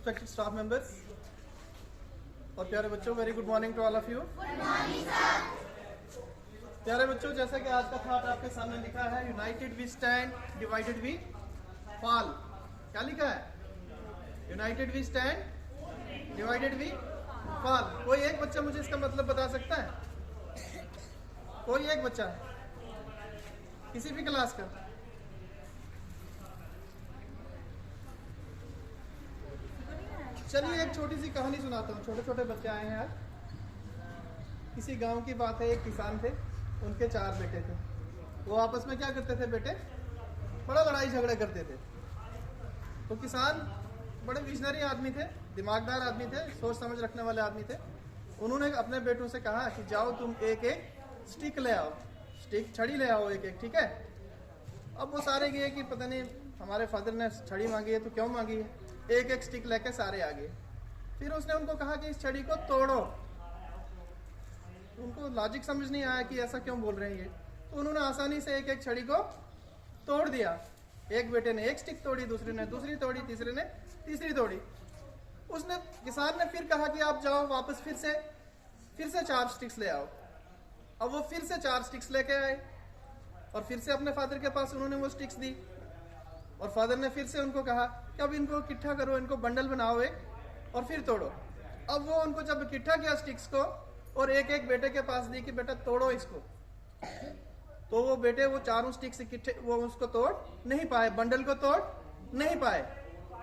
respected staff members और प्यारे बच्चों, very good morning to all of you. प्यारे बच्चों, जैसा कि आज का थॉट आपके सामने लिखा है, united we stand, divided we fall. क्या लिखा है? United we stand, divided we fall. कोई एक बच्चा मुझे इसका मतलब बता सकता है? कोई एक बच्चा किसी भी क्लास का? चलिए एक छोटी सी कहानी सुनाता हूँ। छोटे छोटे बच्चे आए हैं आज। किसी गांव की बात है, एक किसान थे, उनके 4 बेटे थे। वो आपस में क्या करते थे बेटे? बड़ा लड़ाई झगड़े करते थे। तो किसान बड़े विजनरी आदमी थे, दिमागदार आदमी थे, सोच समझ रखने वाले आदमी थे। उन्होंने अपने बेटों से कहा कि जाओ तुम एक एक स्टिक ले आओ, स्टिक छड़ी ले आओ एक एक, ठीक है। अब वो सारे गए कि पता नहीं हमारे फादर ने छड़ी मांगी है तो क्यों मांगी है। एक एक स्टिक लेके सारे आ गए। फिर उसने उनको कहा कि इस छड़ी को तोड़ो। उनको लॉजिक समझ नहीं आया कि ऐसा क्यों बोल रहे हैं ये। तो उन्होंने आसानी से एक एक छड़ी को तोड़ दिया। एक बेटे ने एक स्टिक तोड़ी, दूसरे ने दूसरी तोड़ी, तीसरे ने तीसरी तोड़ी। उसने किसान ने फिर कहा कि आप जाओ वापस फिर से 4 स्टिक्स ले आओ। अब वो फिर से 4 स्टिक्स लेके आए और फिर से अपने फादर के पास उन्होंने वो स्टिक्स दी। और फादर ने फिर से उनको कहा कि अब इनको इकट्ठा करो, इनको बंडल बनाओ एक, और फिर तोड़ो। अब वो उनको जब इकट्ठा किया स्टिक्स को और एक एक बेटे के पास दी कि बेटा तोड़ो इसको, तो वो बेटे वो चारों स्टिक्स इकट्ठे वो उसको तोड़ नहीं पाए, बंडल को तोड़ नहीं पाए।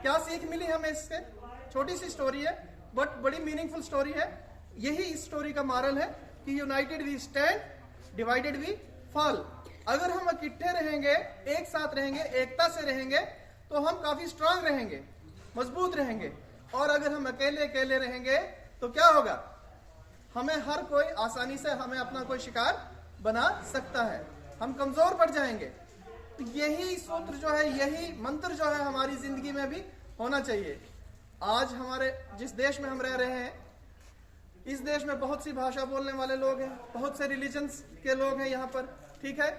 क्या सीख मिली हमें इससे? छोटी सी स्टोरी है बट बड़ी मीनिंगफुल स्टोरी है। यही इस स्टोरी का मॉरल है कि united we stand, divided we fall. अगर हम इकट्ठे रहेंगे, एक साथ रहेंगे, एकता से रहेंगे, तो हम काफी स्ट्रांग रहेंगे, मजबूत रहेंगे। और अगर हम अकेले अकेले रहेंगे तो क्या होगा? हमें हर कोई आसानी से हमें अपना कोई शिकार बना सकता है, हम कमजोर पड़ जाएंगे। तो यही सूत्र जो है, यही मंत्र जो है हमारी जिंदगी में भी होना चाहिए। आज हमारे जिस देश में हम रह रहे हैं, इस देश में बहुत सी भाषा बोलने वाले लोग हैं, बहुत से रिलीजन्स के लोग हैं यहाँ पर, ठीक है।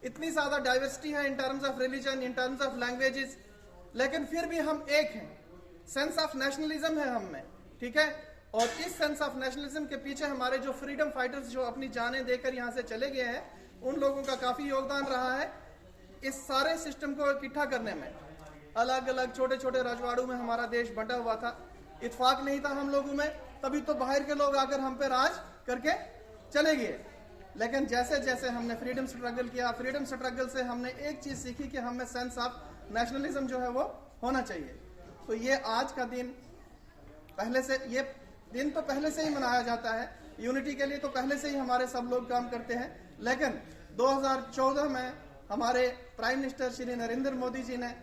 इतनी ज्यादा डाइवर्सिटी है in terms of religion, in terms of languages, लेकिन फिर भी हम एक हैं। सेंस ऑफ नेशनलिज्म है हम में, ठीक है। और इस सेंस ऑफ नेशनलिज्म के पीछे हमारे जो फ्रीडम फाइटर्स जो अपनी जानें देकर यहाँ से चले गए हैं, उन लोगों का काफी योगदान रहा है इस सारे सिस्टम को इकट्ठा करने में। अलग अलग छोटे छोटे रजवाड़ों में हमारा देश बंटा हुआ था, इत्तेफाक नहीं था हम लोगों में, तभी तो बाहर के लोग आकर हम पे राज करके चले गए। लेकिन जैसे जैसे हमने फ्रीडम स्ट्रगल किया, फ्रीडम स्ट्रगल से हमने एक चीज सीखी कि हमें सेंस ऑफ नेशनलिज्म जो है वो होना चाहिए। तो ये आज का दिन ये दिन तो पहले से ही मनाया जाता है, यूनिटी के लिए तो पहले से ही हमारे सब लोग काम करते हैं। लेकिन 2014 में हमारे प्राइम मिनिस्टर श्री नरेंद्र मोदी जी ने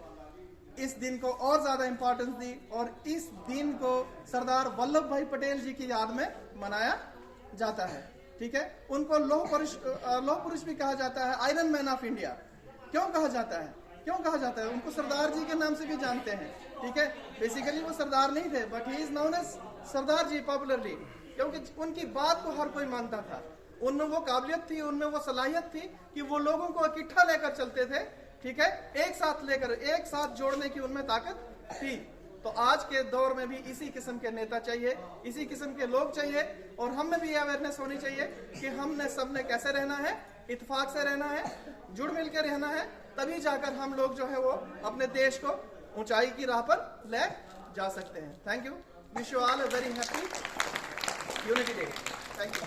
इस दिन को और ज्यादा इंपॉर्टेंस दी और इस दिन को सरदार वल्लभ भाई पटेल जी की याद में मनाया जाता है, ठीक है। उनको लौह पुरुष भी कहा जाता है, आयरन मैन ऑफ इंडिया। क्यों कहा जाता है? उनको सरदार जी के नाम से भी जानते हैं, ठीक है। बेसिकली वो सरदार नहीं थे, but he is known as Sardar ji popularly, क्योंकि उनकी बात को हर कोई मानता था। उनमें वो काबिलियत थी, उनमें वो सलाहियत थी कि वो लोगों को इकट्ठा लेकर चलते थे, ठीक है। एक साथ जोड़ने की उनमें ताकत थी। तो आज के दौर में भी इसी किस्म के नेता चाहिए, इसी किस्म के लोग चाहिए। और हम में भी अवेयरनेस होनी चाहिए कि हमने सबने कैसे रहना है, इत्तेफाक से रहना है, जुड़ मिल के रहना है, तभी जाकर हम लोग जो है वो अपने देश को ऊंचाई की राह पर ले जा सकते हैं। Thank you. Wish you all a very happy unity day. Thank you.